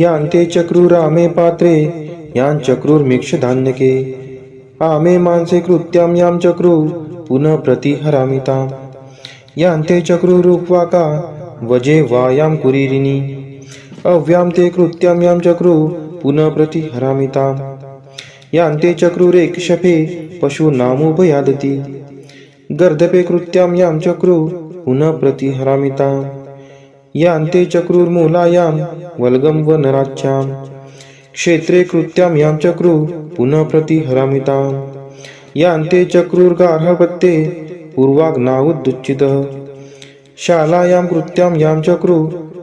Speaker 2: यान्ते चक्रुरामे पात्रे यां चक्रुर्मीक्षधान्यके आमे मांसे कृत्यां यां चक्रु पुनः प्रतिहरामिताम् यान्ते चक्रुरुक्वाका वजे वायां कुरीरिणी अव्यां ते कृत्यां यां चक्रु पुनः प्रतिहरामिताम् यान्ते चक्रुरेकशफे पशूनामुभयादति गर्दपे कृत्यां यां चक्रु पुनः प्रतिहरामिताम् यान्ते चक्रुर्मूलायां वल्गं वनराच्यां क्षेत्रे कृत्यां यां चक्रु पुनः प्रतिहरामिताम् यान्ते चक्रुर्गार्हपत्ये पूर्वाग्नावुदुच्चितः शालायां कृत्यां यां चक्रु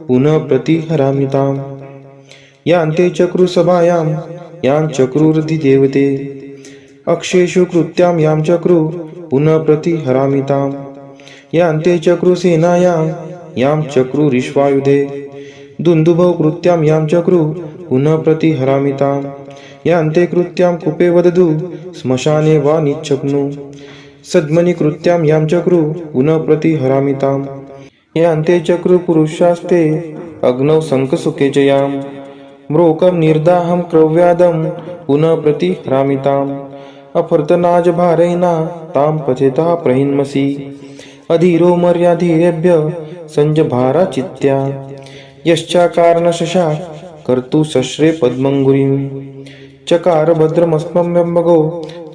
Speaker 2: पुनः प्रतिहरामिताम् यान्ते चक्रुसभायां यां चक्रुरधिदेवते अक्षेषु कृत्यां यां चक्रु पुनः प्रतिहरामिताम् यान्ते चक्रुसेनायां यां चक्रुरिश्वायुधे दुन्दुभौ कृत्यां यां चक्रु पुनः प्रतिहरामिताम् यान्ते कृत्यां कूपे वदतु श्मशाने वा निच्छग्नु सद्मनि कृत्यां यां चक्रु पुनः प्रतिहरामिताम् यान्ते चक्रु पुरुषास्ते अग्नौ शङ्खसुखे च यां म्रोकं निर्दाहं क्रव्यादं पुनः प्रतिहरामिताम् अफर्तनाजभारेणा तां पचेतः प्रहिन्मसि अधीरो मर्याधीरेभ्य संजभारा चित्त्या यश्चाकारणशशा कर्तु सश्रे पद्मङ्गुरीं चकार भद्रमस्मभ्यम्बगो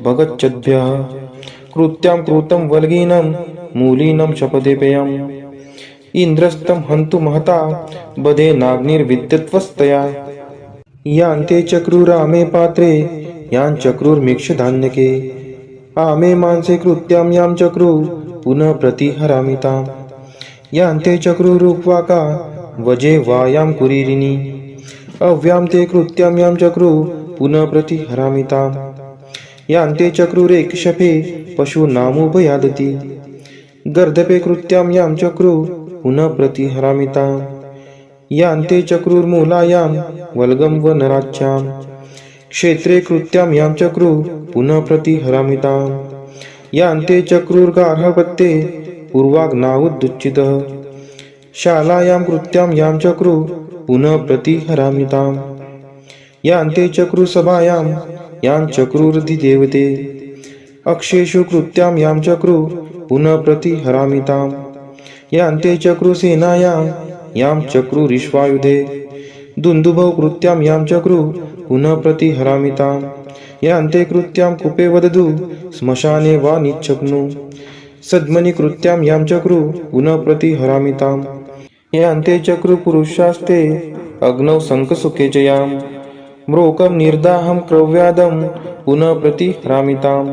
Speaker 2: भगच्छद्भ्यः कृत्यां कृतं वल्गीनं मूलीनं शपथेपेयम् इन्द्रस्तं हन्तु महता बधेनाग्निर्विद्यत्वस्तया यान्ते चक्रुरामे पात्रे यां चक्रुर्मीक्षधान्यके आमे मांसे कृत्यां यां चक्रु पुनः प्रतिहरामिताम् यान्ते चक्रुरुक्वाका वजे वायां कुरीरिणी अव्यां ते कृत्यां यां चक्रु पुनः प्रतिहरामिताम् यान्ते चक्रुरेकशफे पशूनामुभयादति गर्दपे कृत्यां यां चक्रु पुनः प्रतिहरामिताम् यान्ते चक्रुर्मूलायां वल्गं वनराच्यां क्षेत्रे कृत्यां यां चक्रु पुनः प्रतिहरामिताम् यान्ते चक्रुर्गार्हपत्ये पूर्वाग्नावुदुच्चितः शालायां कृत्यां यां चक्रु पुनः प्रतिहरामि ताम् यान्ते चक्रुसभायां यां चक्रुरधिदेवते अक्षेषु कृत्यां यां चक्रु पुनः प्रतिहरामि ताम् यान्ते चक्रुसेनायां यां चक्रुरिश्वायुधे दुन्दुभौ कृत्यां यां चक्रु पुनः प्रतिहरामि ताम् यान्ते कृत्यां कूपे वदतु श्मशाने वा निच्छग्नु सद्मनि कृत्यां यां चक्रु पुनः प्रतिहरामि ताम् यान्ते चक्रु पुरुषास्ते अग्नौ शङ्खसुखे च यां म्रोकं निर्दाहं क्रव्यादं पुनः प्रतिहरामि ताम्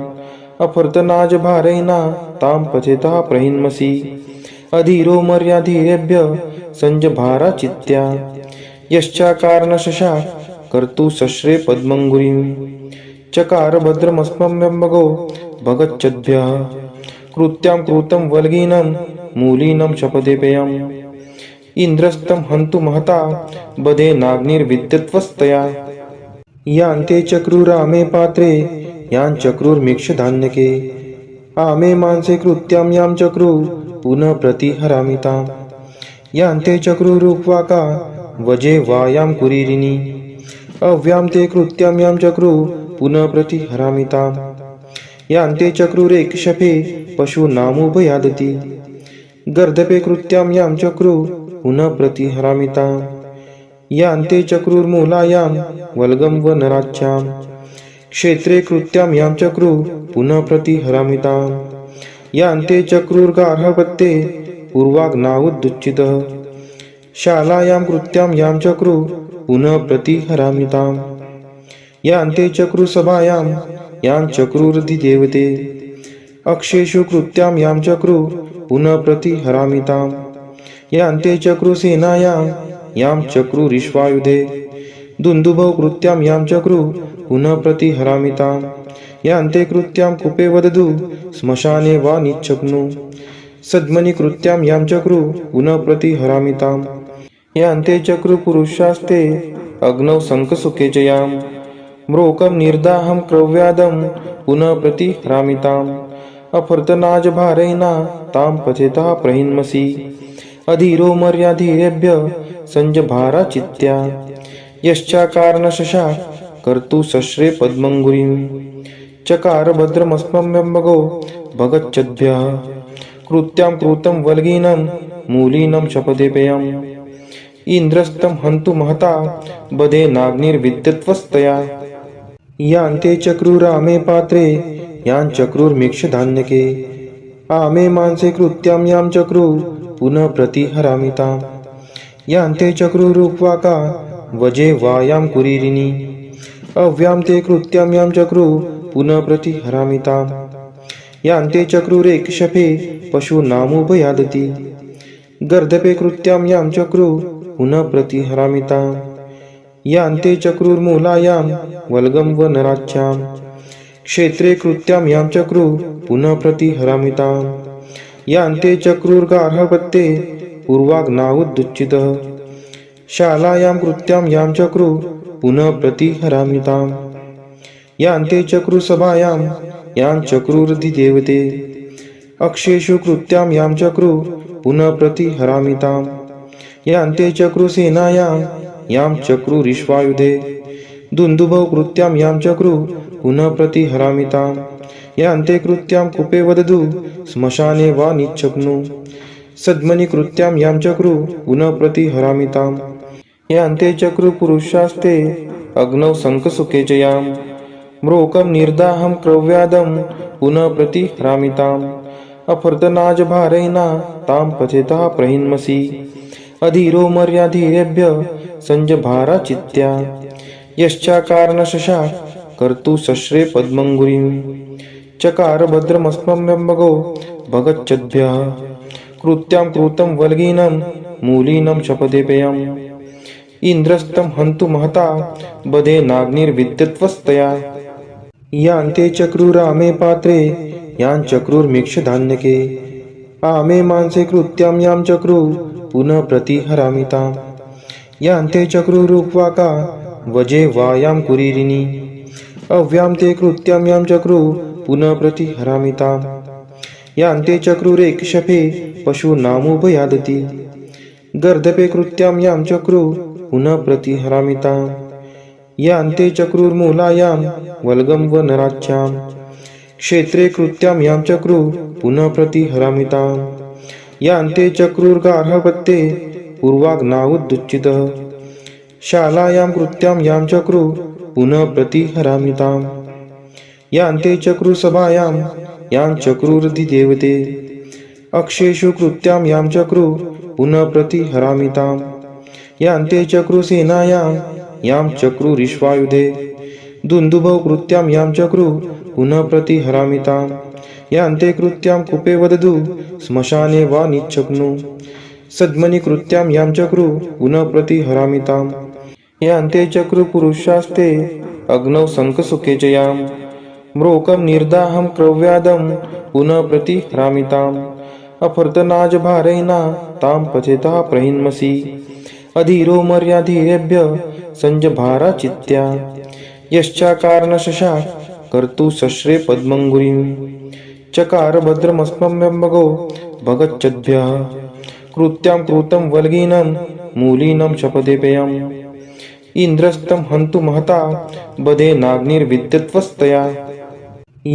Speaker 2: अफर्तनाजभारेण तां पचेतः प्रहिन्मसि अधीरो मर्याधीरेभ्य संजभारा चित्त्या यश्चाकारणशशा कर्तु शस्त्रे पद्मङ्गुरीं चकार भद्रमस्मभ्यम्बगो भगच्छद्भ्यः कृत्यां कृतं वल्गीनं मूलीनं शपथेपेयम् इन्द्रस्तं हन्तु महता बधेनाग्निर्विद्यत्वस्तया यान्ते चक्रुरामे पात्रे यां चक्रुर्मिक्षधान्यके आमे मांसे कृत्यां यां चक्रु पुनः प्रतिहरामि ताम् यान्ते चक्रुरुक्वाका वजे वायां कुरीरिणी अव्यां ते कृत्यां यां चक्रु पुनः प्रतिहरामि ताम् यान्ते चक्रुरेक्षपे पशूनामुभयादति गर्दपे कृत्यां यां चक्रु पुनः प्रतिहरामि ताम् यान्ते चक्रुर्मूलायां वल्गं वनराच्यां क्षेत्रे कृत्यां यां चक्रु पुनः प्रतिहरामि ताम् यान्ते चक्रुर्गार्हपत्ये पूर्वाग्नावुदुच्चितः शालायां कृत्यां यां चक्रु पुनः प्रतिहरामि ताम् यान्ते चक्रुसभायां यां चक्रुरधिदेवते अक्षेषु कृत्यां यां चक्रु पुनः प्रतिहरामि ताम् यान्ते चक्रुसेनायां यां चक्रुरिश्वायुधे दुन्दुभौ कृत्यां यां चक्रु पुनः प्रतिहरामि ताम् यान्ते कृत्यां कूपे वदतु श्मशाने वा निच्छग्नु सद्मनि कृत्यां यां चक्रु पुनः प्रतिहरामि ताम् यान्ते चक्रुपुरुषास्ते अग्नौ शङ्खसुखे च यां म्रोकं निर्दाहं क्रव्यादं पुनः प्रतिहरामि ताम् अफर्तनाजभारेण तां पचेतः प्रहिन्मसि अधीरो मर्याधीरेभ्य संजभारा चित्त्या यश्चाकारणशशा कर्तु शस्त्रे पद्मङ्गुरीं चकार भद्रमस्मभ्यम्बगो भगच्छद्भ्यः कृत्यां कृतं वल्गीनं मूलीनं शपथेपेयम् इन्द्रस्तं हन्तु महता बधेनाग्निर्विद्यत्वस्तया यान्ते चक्रुरामे पात्रे यां चक्रुर्मिक्षधान्यके आमे मांसे कृत्यां यां चक्रु पुनः प्रतिहरामि ताम् यान्ते चक्रुरुक्वाका वजे वायां कुरीरिणी अव्यां ते कृत्यां यां चक्रु पुनः प्रतिहरामि ताम् यान्ते चक्रुरेक्षपे पशूनामुभयादति गर्दपे कृत्यां यां चक्रु पुनः प्रतिहरामि ताम् यान्ते चक्रुर्मूलायां वल्गं वनराच्यां क्षेत्रे कृत्यां यां चक्रु पुनः प्रतिहरामि ताम् यान्ते चक्रुर्गार्हपत्ये पूर्वाग्नावुदुच्चितः शालायां कृत्यां यां चक्रु पुनः प्रतिहरामि ताम् यान्ते चक्रुसभायां यां चक्रुरधिदेवते अक्षेषु कृत्यां यां चक्रु पुनः प्रतिहरामि ताम् यान्ते चक्रुसेनायां यां चक्रुरिश्वायुधे दुन्दुभौ कृत्यां यां चक्रु पुनः प्रतिहरामि ताम् यान्ते कृत्यां कूपे वदतु श्मशाने वा निच्छग्नु सद्मनि कृत्यां यां चक्रु पुनः प्रतिहरामि ताम् यान्ते चक्रुपुरुषास्ते अग्नौ शङ्खसुखे च यां म्रोकं निर्दाहं क्रव्यादं पुनः प्रतिहरामि ताम् अफर्तनाजभारेण तां पचेतः प्रहिन्मसि अधीरो मर्याधीरेभ्य संजभारा चित्त्या यश्चाकारणशशा कर्तु शस्त्रे पद्मङ्गुरीं चकार भद्रमस्मभ्यम्बगो भगच्छद्भ्यः कृत्यां कृतं वल्गीनं मूलीनं शपथेपेयम् इन्द्रस्तं हन्तु महता बधेनाग्निर्विद्यत्वस्तया यान्ते चक्रुरामे पात्रे यां चक्रुर्मिक्षधान्यके आमे मांसे कृत्यां यां चक्रु पुनः प्रतिहरामि ताम् यान्ते चक्रुरुक्वाका वजे वायां कुरीरिणी अव्यां ते कृत्यां यां चक्रु पुनः प्रतिहरामि ताम् यान्ते चक्रुरेक्षपे पशूनामुभयादति गर्दपे कृत्यां यां चक्रुः पुनः प्रतिहरामिताम् यान्ते चक्रुर्मूलायां वल्गं वनराज्यां क्षेत्रे कृत्यां यां चक्रुः पुनः प्रतिहरामिताम् यान्ते चक्रुर्गार्हपत्ये पूर्वाग्नावुदुच्चितः शालायां कृत्यां यां चक्रुः पुनः प्रतिहरामिताम् यान्ते चक्रुसभायां यां चक्रुरधिदेवते अक्षेषु कृत्यां यां चक्रुः पुनः प्रतिहरामिताम् यान्ते चक्रुसेनायां यां चक्रुरिश्वायुधे दुन्दुभौ कृत्यां यां चक्रुः पुनः प्रतिहरामिताम् यान्ते कृत्यां कूपे वदतु श्मशाने वा निच्छग्नु सद्मनि कृत्यां यां चक्रुः पुनः प्रतिहरामिताम् यान्ते चक्रुपुरुषास्ते अग्नौ शङ्खसुखे च यां म्रोकं निर्दाहं क्रव्यादं पुनः प्रतिहरामिताम् अफर्तनाजभारैना तां पथेतः प्रहिन्मसि अधीरो मर्याधीरेभ्य संजभारा चित्या यश्चाकारणशशाक कर्तु शस्त्रे पद्मङ्गुरीं चकार भद्रमस्मभ्यम्बगो भगच्छद्भ्यः कृत्यां कृतं वल्गीनं मूलीनं शपथेपेयम् इन्द्रस्तं हन्तु महता बधेनाग्निर्विद्यत्वस्तया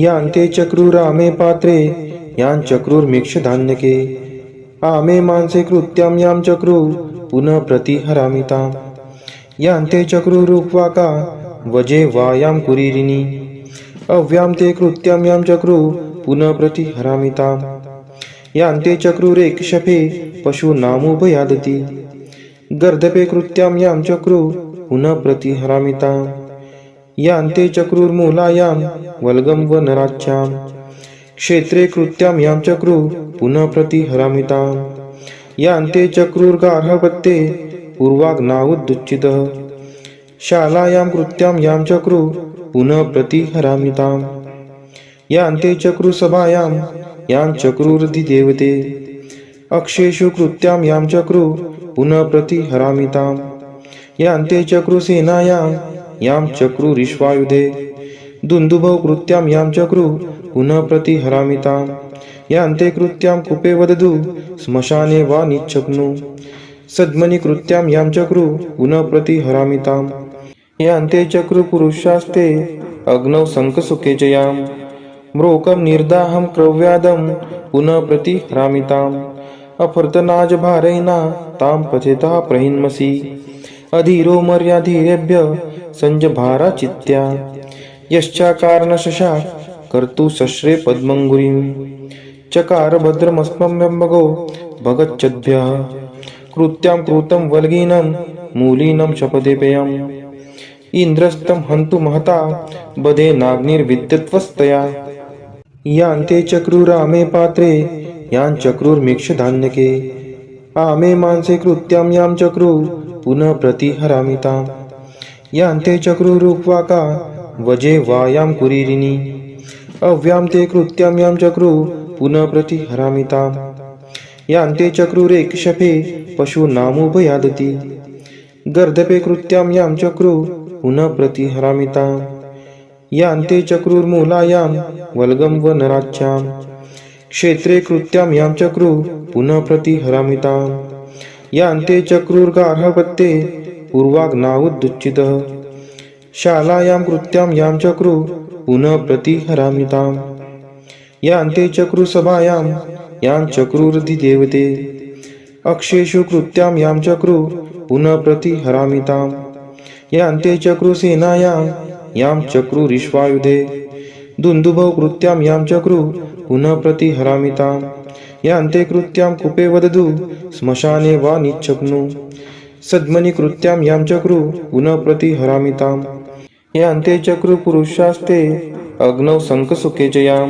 Speaker 2: यान्ते चक्रुरामे पात्रे यां चक्रुर्मीक्षधान्यके आमे मांसे कृत्यां यां चक्रुः पुनः प्रतिहरामिताम् यान्ते चक्रुरुक्वाका वजे वायां कुरीरिणी अव्यां ते कृत्यां यां चक्रुः पुनः प्रतिहरामिताम् यान्ते चक्रुरेकशफे पशूनामुभयादति गर्दपे कृत्यां यां चक्रुः पुनः प्रतिहरामिताम् यान्ते चक्रुर्मूलायां वल्गं वनराज्यां क्षेत्रे कृत्यां यां चक्रुः पुनः प्रतिहरामिताम् यान्ते चक्रुर्गार्हपत्ये पूर्वाग्नावुदुच्चितः शालायां कृत्यां यां चक्रुः पुनः प्रतिहरामिताम् यान्ते चक्रुसभायां यां चक्रुरधिदेवते अक्षेषु कृत्यां यां चक्रुः पुनः प्रतिहरामिताम् यान्ते चक्रुसेनायां यां चक्रुरिश्वायुधे दुन्दुभौ कृत्यां यां चक्रुः पुनः प्रतिहरामिताम् यान्ते कृत्यां कूपे वदतु श्मशाने वा निच्छग्नु सद्मनि कृत्यां यां चक्रुः पुनः प्रतिहरामिताम् यान्ते चक्रुपुरुषास्ते अग्नौ शङ्खसुखे च यां म्रोकं निर्दाहं क्रव्यादं पुनः प्रतिहरामिताम् अफर्तनाजभारैना तां पथेतः प्रहिन्मसि अधीरो मर्याधीरेभ्य संजभारा चित्या यश्चाकारणशशाक कर्तु शस्त्रे पद्मङ्गुरीं चकार भद्रमस्मभ्यम्बगो भगच्छद्भ्यः कृत्यां कृतं वल्गीनं मूलीनं शपथेपेयम् इन्द्रस्तं हन्तु महता बधेनाग्निर्विद्यत्वस्तया यान्ते चक्रुरामे पात्रे यां चक्रुर्मीक्षधान्यके आमे मांसे कृत्यां यां चक्रुः पुनः प्रतिहरामिताम् यान्ते चक्रुरुक्वाका वजे वायां कुरीरिणी अव्यां ते कृत्यां यां चक्रुः पुनः प्रतिहरामिताम् यान्ते चक्रुरेकशफे पशूनामुभयादति गर्दपे कृत्यां यां चक्रुः पुनः प्रतिहरामिताम् यान्ते चक्रुर्मूलायां वल्गं वनराज्यां क्षेत्रे कृत्यां यां चक्रुः पुनः प्रतिहरामिताम् यान्ते चक्रुर्गार्हपत्ये पूर्वाग्नावुदुच्चितः शालायां कृत्यां यां चक्रुः पुनः प्रतिहरामिताम् यान्ते चक्रुसभायां यां चक्रुरधिदेवते अक्षेषु कृत्यां यां चक्रुः पुनः प्रतिहरामिताम् यान्ते चक्रुसेनायां यां चक्रुरिश्वायुधे दुन्दुभौ कृत्यां यां चक्रुः पुनः प्रतिहरामिताम् यान्ते कृत्यां कूपे वदतु श्मशाने वा निच्छग्नु सद्मनि कृत्यां यां चक्रुः पुनः प्रतिहरामिताम् यान्ते चक्रुपुरुषास्ते अग्नौ शङ्खसुखे च यां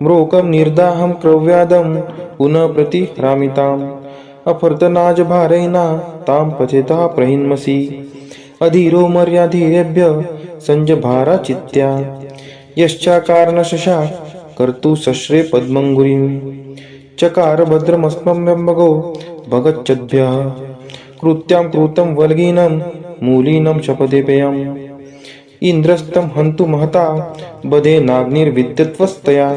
Speaker 2: म्रोकं निर्दाहं क्रव्यादं पुनः प्रतिहरामिताम् अफर्तनाजभारैना तां पथेतः प्रहिन्मसि अधीरो मर्याधीरेभ्य संजभारा चित्या यश्चाकारणशशाक कर्तु शस्त्रे पद्मङ्गुरीं चकार भद्रमस्मभ्यम्बगो भगच्छद्भ्यः कृत्यां कृतं वल्गीनं मूलीनं शपथेपेयम् इन्द्रस्तं हन्तु महता बधेनाग्निर्विद्यत्वस्तया